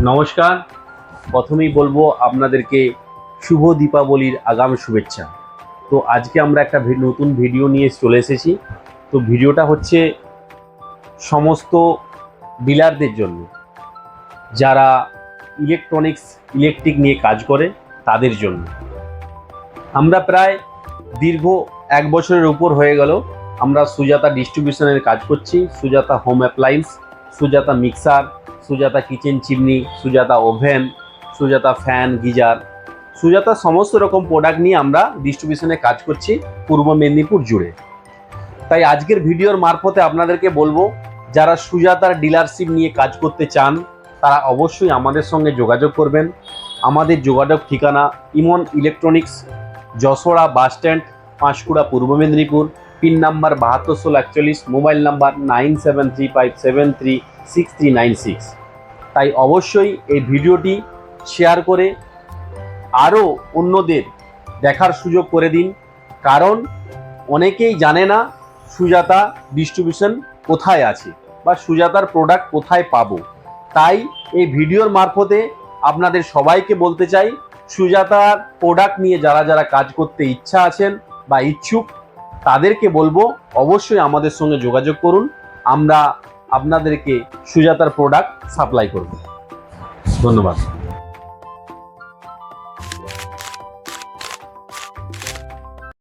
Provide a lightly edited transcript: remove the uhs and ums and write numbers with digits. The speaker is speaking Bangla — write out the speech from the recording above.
নমস্কার। প্রথমেই বলবো আপনাদেরকে শুভ দীপাবলির আগাম শুভেচ্ছা। তো আজকে আমরা একটা নতুন ভিডিও নিয়ে চলে এসেছি। তো ভিডিওটা হচ্ছে সমস্ত ডিলারদের জন্য, যারা ইলেকট্রিক নিয়ে কাজ করে তাদের জন্য। আমরা প্রায় দীর্ঘ 1 বছরের উপর হয়ে গেল আমরা সুজাতা ডিস্ট্রিবিউশনের কাজ করছি। Sujata home appliance, Sujata mixer, Sujata kitchen chimney, Sujata oven, Sujata fan, geyser, Sujata সমস্ত রকম প্রোডাক্ট নিয়ে আমরা ডিস্ট্রিবিউশনে কাজ করছি পূর্ব মেদিনীপুর জুড়ে। তাই আজকের ভিডিওর মারফতে আপনাদেরকে বলবো, যারা সুজাতার ডিলারশিপ নিয়ে কাজ করতে চান তারা অবশ্যই আমাদের সঙ্গে যোগাযোগ করবেন। আমাদের যোগাযোগ ঠিকানা ইমন electronics, Jashora bus stand, Panskura, পূর্ব Medinipur. Pin number 7241, mobile number 9735736396। তাই অবশ্যই এই ভিডিওটি শেয়ার করে আরও অন্যদের দেখার সুযোগ করে দিন, কারণ অনেকেই জানে না সুজাতা ডিস্ট্রিবিউশন কোথায় আছে বা সুজাতার প্রোডাক্ট কোথায় পাবো। তাই এই ভিডিওর মারফতে আপনাদের সবাইকে বলতে চাই, সুজাতার প্রোডাক্ট নিয়ে যারা যারা কাজ করতে ইচ্ছা আছেন বা ইচ্ছুক তাদেরকে বলবো অবশ্যই আমাদের সঙ্গে যোগাযোগ করুন। আমরা আপনাদেরকে সুজাতার প্রোডাক্ট সাপ্লাই করব। ধন্যবাদ।